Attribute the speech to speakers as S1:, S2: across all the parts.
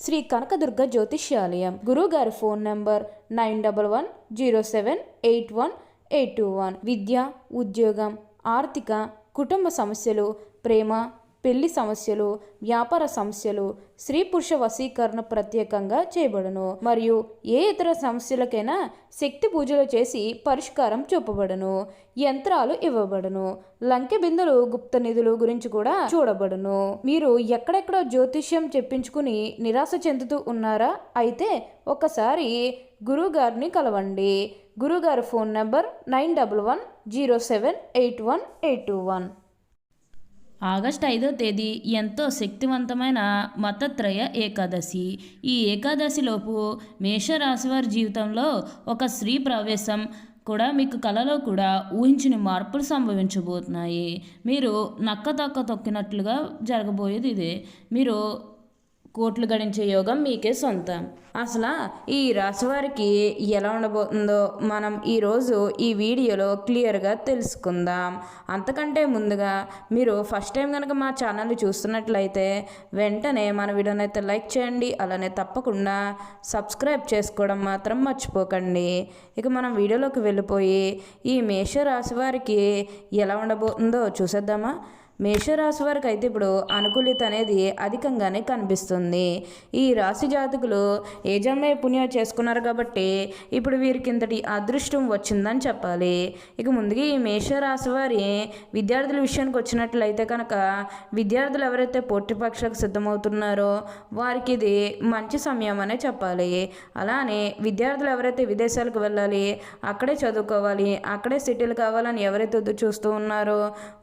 S1: శ్రీ కనకదుర్గ జ్యోతిష్యాలయం. గురువుగారి phone number 9117781821. విద్య, ఉద్యోగం, ఆర్థిక, కుటుంబ సమస్యలు, ప్రేమ, పెళ్లి సమస్యలు, వ్యాపార సమస్యలు, స్త్రీ పురుష వశీకరణ ప్రత్యేకంగా చేయబడును. మరియు ఏ ఇతర సమస్యలకైనా శక్తి పూజలు చేసి పరిష్కారం చూపబడును. యంత్రాలు ఇవ్వబడును. లంకె బిందులు, గుప్త నిధులు గురించి కూడా చూడబడును. మీరు ఎక్కడెక్కడో జ్యోతిష్యం చెప్పించుకుని నిరాశ చెందుతూ ఉన్నారా? అయితే ఒకసారి గురువుగారిని కలవండి. గురువుగారి ఫోన్ నంబర్ 9110781821.
S2: ఆగస్టు 5వ తేదీ ఎంతో శక్తివంతమైన మతత్రయ ఏకాదశి. ఈ ఏకాదశిలోపు మేషరాశి వారి జీవితంలో ఒక స్త్రీ ప్రవేశం కూడా మీకు కలలో కూడా ఊహించని మార్పులు సంభవించబోతున్నాయి. మీరు నక్క తొక్కినట్లుగా జరగబోయేది ఇదే. మీరు కోట్లు గడించే యోగం మీకే సొంతం. అసలు ఈ రాశి వారికి ఎలా ఉండబోతుందో మనం ఈరోజు ఈ వీడియోలో క్లియర్గా తెలుసుకుందాం. అంతకంటే ముందుగా మీరు ఫస్ట్ టైం కనుక మా ఛానల్ని చూస్తున్నట్లయితే వెంటనే మన వీడియోని అయితే లైక్ చేయండి. అలానే తప్పకుండా సబ్స్క్రైబ్ చేసుకోవడం మాత్రం మర్చిపోకండి. ఇక మనం వీడియోలోకి వెళ్ళిపోయి ఈ మేషరాశి వారికి ఎలా ఉండబోతుందో చూసేద్దామా. మేషరాశి వారికి అయితే ఇప్పుడు అనుకూలిత అనేది అధికంగానే కనిపిస్తుంది. ఈ రాశి జాతకులు ఏ జన్మ పుణ్యం చేసుకున్నారు కాబట్టి ఇప్పుడు వీరికి ఇంతటి అదృష్టం వచ్చిందని చెప్పాలి. ఇక ముందుగా ఈ మేషరాశి వారి విద్యార్థుల విషయానికి వచ్చినట్లయితే కనుక విద్యార్థులు ఎవరైతే పోటీ పరీక్షలకు సిద్ధమవుతున్నారో వారికి ఇది మంచి సమయం అనే చెప్పాలి. అలానే విద్యార్థులు ఎవరైతే విదేశాలకు వెళ్ళాలి, అక్కడే చదువుకోవాలి, అక్కడే సెటిల్ కావాలని ఎవరైతే చూస్తూ ఉన్నారో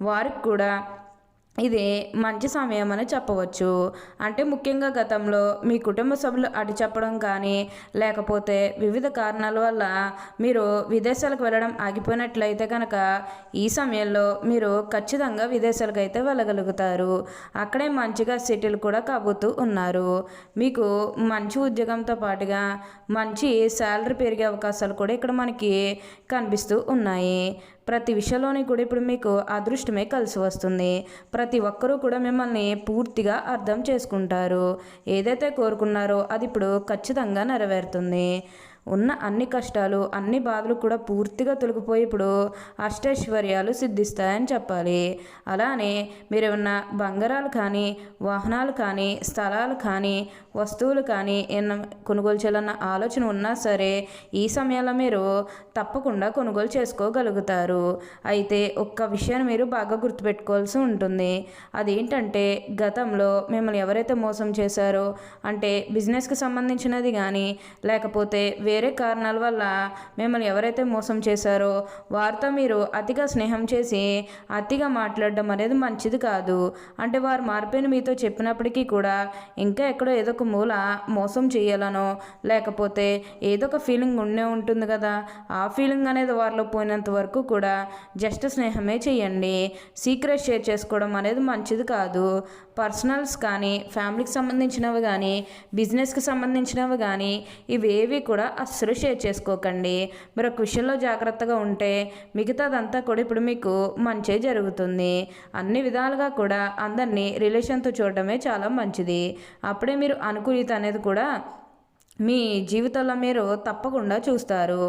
S2: వారికి కూడా ఇది మంచి సమయం అని చెప్పవచ్చు. అంటే ముఖ్యంగా గతంలో మీ కుటుంబ సభ్యులు అటు చెప్పడం కానీ లేకపోతే వివిధ కారణాల వల్ల మీరు విదేశాలకు వెళ్ళడం ఆగిపోయినట్లయితే కనుక ఈ సమయంలో మీరు ఖచ్చితంగా విదేశాలకు అయితే వెళ్ళగలుగుతారు. అక్కడే మంచిగా సెటిల్ కూడా కాబోతూ ఉన్నారు. మీకు మంచి ఉద్యోగంతో పాటుగా మంచి శాలరీ పెరిగే అవకాశాలు కూడా ఇక్కడ మనకి కనిపిస్తూ ఉన్నాయి. ప్రతి విషయంలోని కూడా ఇప్పుడు మీకు అదృష్టమే కలిసి వస్తుంది. ప్రతి ఒక్కరూ కూడా మిమ్మల్ని పూర్తిగా అర్థం చేసుకుంటారు. ఏదైతే కోరుకున్నారో అది ఇప్పుడు ఖచ్చితంగా నెరవేరుతుంది. ఉన్న అన్ని కష్టాలు, అన్ని బాధలు కూడా పూర్తిగా తొలగిపోయి ఇప్పుడు అష్టైశ్వర్యాలు సిద్ధిస్తాయని చెప్పాలి. అలానే మీరు ఏమన్నా బంగారాలు కానీ, వాహనాలు కానీ, స్థలాలు కానీ, వస్తువులు కానీ కొనుగోలు చేయాలన్న ఆలోచన ఉన్నా సరే ఈ సమయంలో మీరు తప్పకుండా కొనుగోలు చేసుకోగలుగుతారు. అయితే ఒక్క విషయాన్ని మీరు బాగా గుర్తుపెట్టుకోవాల్సి ఉంటుంది. అదేంటంటే గతంలో మిమ్మల్ని ఎవరైతే మోసం చేశారో, అంటే బిజినెస్కి సంబంధించినది కానీ లేకపోతే వేరే కారణాల వల్ల మిమ్మల్ని ఎవరైతే మోసం చేశారో వారితో మీరు అతిగా స్నేహం చేసి అతిగా మాట్లాడడం అనేది మంచిది కాదు. అంటే వారు మారిపోయిన మీతో చెప్పినప్పటికీ కూడా ఇంకా ఎక్కడో ఏదో ఒక మూల మోసం చేయాలనో లేకపోతే ఏదో ఒక ఫీలింగ్ ఉండే ఉంటుంది కదా, ఆ ఫీలింగ్ అనేది వారిలో పోయినంత వరకు కూడా జస్ట్ స్నేహమే చేయండి. సీక్రెట్ షేర్ చేసుకోవడం అనేది మంచిది కాదు. పర్సనల్స్ కానీ, ఫ్యామిలీకి సంబంధించినవి కానీ, బిజినెస్కి సంబంధించినవి కానీ ఇవేవి కూడా అస్సలు షేర్ చేసుకోకండి. మీరు ఒక విషయంలో జాగ్రత్తగా ఉంటే మిగతాదంతా కూడా ఇప్పుడు మీకు మంచి జరుగుతుంది. అన్ని విధాలుగా కూడా అందరినీ రిలేషన్తో చూడటమే చాలా మంచిది. అప్పుడే మీరు అనుకూలిత అనేది కూడా మీ జీవితంలో మీరు తప్పకుండా చూస్తారు.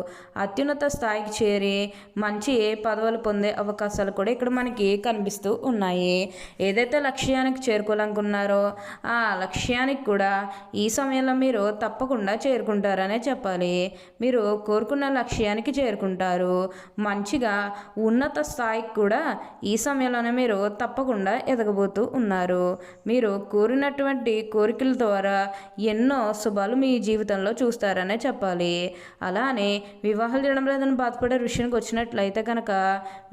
S2: అత్యున్నత స్థాయికి చేరి మంచి పదవులు పొందే అవకాశాలు కూడా ఇక్కడ మనకి కనిపిస్తూ ఉన్నాయి. ఏదైతే లక్ష్యానికి చేరుకోవాలనుకున్నారో ఆ లక్ష్యానికి కూడా ఈ సమయంలో మీరు తప్పకుండా చేరుకుంటారనే చెప్పాలి. మీరు కోరుకున్న లక్ష్యానికి చేరుకుంటారు. మంచిగా ఉన్నత స్థాయికి కూడా ఈ సమయంలోనే మీరు తప్పకుండా ఎదగబోతూ ఉన్నారు. మీరు కోరినటువంటి కోరికల ద్వారా ఎన్నో శుభాలు మీ జీవితంలో చూస్తారనే చెప్పాలి. అలానే వివాహాలు చేయడం లేదని బాధపడే విషయానికి వచ్చినట్లయితే కనుక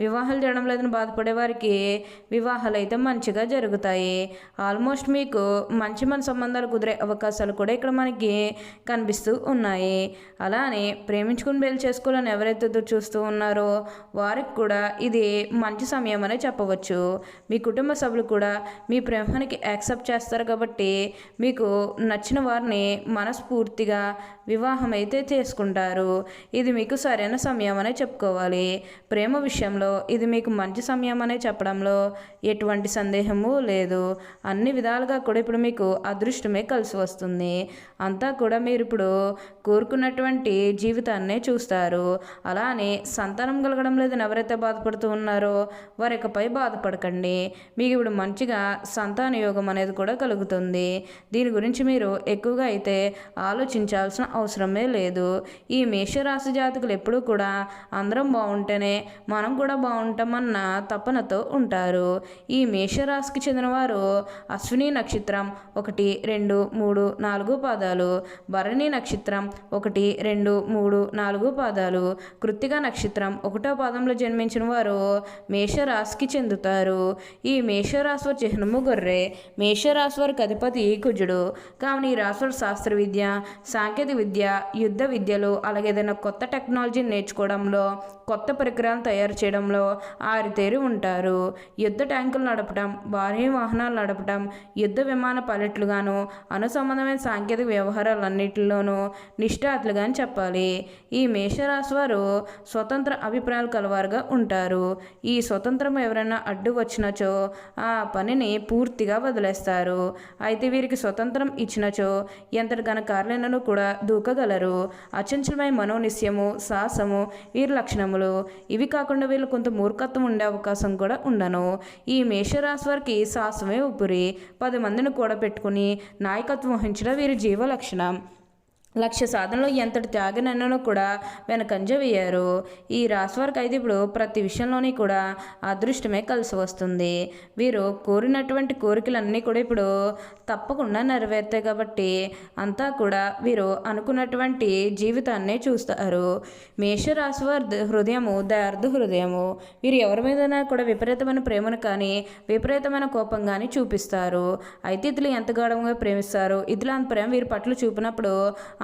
S2: వివాహాలు చేయడం లేదని బాధపడే వారికి వివాహాలు అయితే మంచిగా జరుగుతాయి. ఆల్మోస్ట్ మీకు మంచి సంబంధాలు కుదిరే అవకాశాలు కూడా ఇక్కడ మనకి కనిపిస్తూ ఉన్నాయి. అలానే ప్రేమించుకుని పెళ్లి చేసుకోవాలని ఎవరైతే చూస్తూ ఉన్నారో వారికి కూడా ఇది మంచి సమయం అనే చెప్పవచ్చు. మీ కుటుంబ సభ్యులు కూడా మీ ప్రేమానికి యాక్సెప్ట్ చేస్తారు కాబట్టి మీకు నచ్చిన వారిని మనస్ఫూర్తి
S1: పూర్తిగా వివాహం అయితే చేసుకుంటారు. ఇది మీకు సరైన సమయం అనే చెప్పుకోవాలి. ప్రేమ విషయంలో ఇది మీకు మంచి సమయం అనే చెప్పడంలో ఎటువంటి సందేహము లేదు. అన్ని విధాలుగా కూడా ఇప్పుడు మీకు అదృష్టమే కలిసి వస్తుంది. అంతా కూడా మీరు ఇప్పుడు కోరుకున్నటువంటి జీవితాన్నే చూస్తారు. అలానే సంతానం కలగడం లేదని ఎవరైతే బాధపడుతూ ఉన్నారో వారి ఇకపై బాధపడకండి. మీకు ఇప్పుడు మంచిగా సంతాన యోగం అనేది కూడా కలుగుతుంది. దీని గురించి మీరు ఎక్కువగా అయితే ఆలోచించాల్సిన అవసరమే లేదు. ఈ మేషరాశి జాతకులు ఎప్పుడూ కూడా అందరం బాగుంటేనే మనం కూడా బాగుంటామన్న తపనతో ఉంటారు. ఈ మేషరాశికి చెందినవారు అశ్విని నక్షత్రం 1, 2, 3, 4 పాదాలు, భరణి నక్షత్రం 1, 2, 3, 4 పాదాలు, కృత్తిక నక్షత్రం 1వ పాదంలో జన్మించిన వారు మేషరాశికి చెందుతారు. ఈ మేషరాశి వారి చిహ్నము గొర్రె. మేషరాశి వారికి అధిపతి కుజుడు. కావున ఈ రాశి వారు శాస్త్ర విద్య, సాంకేతిక విద్య, యుద్ధ విద్యలు, అలాగే ఏదైనా కొత్త టెక్నాలజీని నేర్చుకోవడంలో, కొత్త పరికరాలను తయారు చేయడంలో ఆరితేరి ఉంటారు. యుద్ధ ట్యాంకులు నడపడం, భారీ వాహనాలు నడపడం, యుద్ధ విమాన పైలట్లుగాను, అనుసంబంధమైన సాంకేతిక వ్యవహారాలన్నింటిలోనూ నిష్ఠాతులుగా అని చెప్పాలి. ఈ మేషరాశి వారు స్వతంత్ర అభిప్రాయాలు కలవారుగా ఉంటారు. ఈ స్వతంత్రం ఎవరైనా అడ్డు వచ్చినచో ఆ పనిని పూర్తిగా వదిలేస్తారు. అయితే వీరికి స్వతంత్రం ఇచ్చినచో ఎంతటి ఘనకార్యాలను కూడా దూకగలరు. అచంచలమైన మనోనిశ్యము, సాహసము వీరి లక్షణములు. ఇవి కాకుండా వీళ్ళు కొంత మూర్ఖత్వం ఉండే అవకాశం కూడా ఉండను. ఈ మేషరాశి వారికి సాహసమే ఊపిరి. 10 మందిని కూడా పెట్టుకుని నాయకత్వం వహించడం వీరి జీవ లక్షణం. లక్ష్య సాధనలో ఎంతటి త్యాగనైనా కూడా వెనకంజ వేయారు. ఈ రాశి వారికి అయితే ఇప్పుడు ప్రతి విషయంలోని కూడా అదృష్టమే కలిసి వస్తుంది. వీరు కోరినటువంటి కోరికలన్నీ కూడా ఇప్పుడు తప్పకుండా నెరవేరుతాయి. కాబట్టి అంతా కూడా వీరు అనుకున్నటువంటి జీవితాన్ని చూస్తారు. మేషరాశి వారి హృదయము దయార్థ హృదయము. వీరు ఎవరి మీదైనా కూడా విపరీతమైన ప్రేమను కానీ విపరీతమైన కోపం కానీ చూపిస్తారు. అయితే ఇతరులు ఎంత గాఢంగా ప్రేమిస్తారు. ఇతరుల అంత ప్రేమ వీరి పట్ల చూపినప్పుడు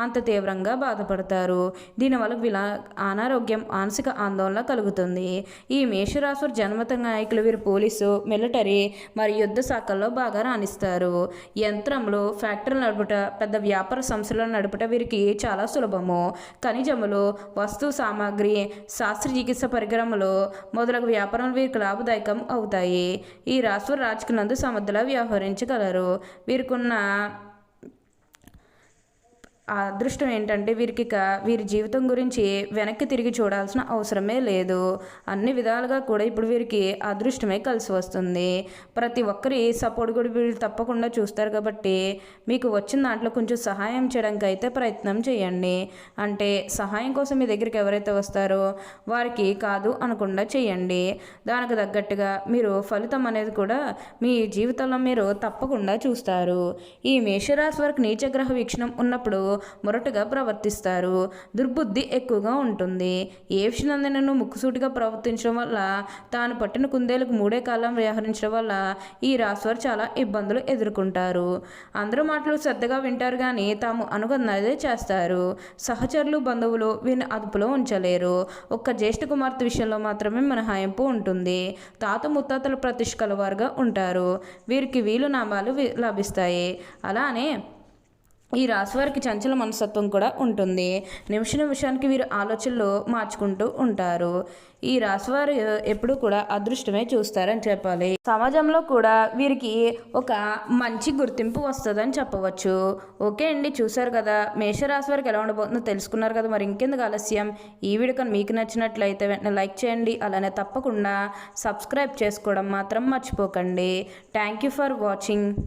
S1: అంత తీవ్రంగా బాధపడతారు. దీనివల్ల వీళ్ళ అనారోగ్యం, మానసిక ఆందోళన కలుగుతుంది. ఈ మేషరాశి జన్మత నాయకులు వీరు పోలీసు, మిలిటరీ మరియు యుద్ధ శాఖల్లో బాగా రాణిస్తారు. యంత్రములు, ఫ్యాక్టరీలు నడుపుట, పెద్ద వ్యాపార సంస్థలను నడుపుట వీరికి చాలా సులభము. ఖనిజములు, వస్తు సామాగ్రి, శాస్త్రచికిత్స పరికరములు మొదలగు వ్యాపారాలు వీరికి లాభదాయకం అవుతాయి. ఈ రాశి రాజకీయాలందు సమర్థులా వ్యవహరించగలరు. వీరికున్న ఆ అదృష్టం ఏంటంటే వీరి జీవితం గురించి వెనక్కి తిరిగి చూడాల్సిన అవసరమే లేదు. అన్ని విధాలుగా కూడా ఇప్పుడు వీరికి అదృష్టమే కలిసి వస్తుంది. ప్రతి ఒక్కరి సపోర్ట్ కూడా వీళ్ళు తప్పకుండా చూస్తారు. కాబట్టి మీకు వచ్చిన దాంట్లో కొంచెం సహాయం చేయడానికి అయితే ప్రయత్నం చేయండి. అంటే సహాయం కోసం మీ దగ్గరికి ఎవరైతే వస్తారో వారికి కాదు అనకుండా చేయండి. దానికి తగ్గట్టుగా మీరు ఫలితం అనేది కూడా మీ జీవితంలో మీరు తప్పకుండా చూస్తారు. ఈ మేషరాశి వారికి నీచగ్రహ వీక్షణం ఉన్నప్పుడు మొరటుగా ప్రవర్తిస్తారు. దుర్బుద్ధి ఎక్కువగా ఉంటుంది. ఏ విషయాన్ని ముక్కుసూటిగా ప్రవర్తించడం వల్ల, తాను పట్టిన కుందేలకు 3 కాలం వ్యవహరించడం వల్ల ఈ రాశివారు చాలా ఇబ్బందులు ఎదుర్కొంటారు. అందరూ మాటలు శ్రద్ధగా వింటారు కానీ తాము అనుకున్నదే చేస్తారు. సహచరులు, బంధువులు వీరిని అదుపులో ఉంచలేరు. ఒక్క జ్యేష్ఠ కుమార్తె విషయంలో మాత్రమే మినహాయింపు ఉంటుంది. తాత ముత్తాతల ప్రతిష్ఠ కలవారుగా ఉంటారు. వీరికి వీలునామాలు లభిస్తాయి. అలానే ఈ రాశివారికి చంచల మనస్తత్వం కూడా ఉంటుంది. నిమిషానికి వీరు ఆలోచనలు మార్చుకుంటూ ఉంటారు. ఈ రాశివారు ఎప్పుడూ కూడా అదృష్టమే చూస్తారని చెప్పాలి. సమాజంలో కూడా వీరికి ఒక మంచి గుర్తింపు వస్తుందని చెప్పవచ్చు. ఓకే అండి, చూసారు కదా మేషరాశి వారికి ఎలా ఉండబోతుందో తెలుసుకున్నారు కదా. మరి ఇంకెందుకు ఆలస్యం, ఈ వీడియో కానీ మీకు నచ్చినట్లయితే వెంటనే లైక్ చేయండి. అలానే తప్పకుండా సబ్స్క్రైబ్ చేసుకోవడం మాత్రం మర్చిపోకండి. Thank you for watching.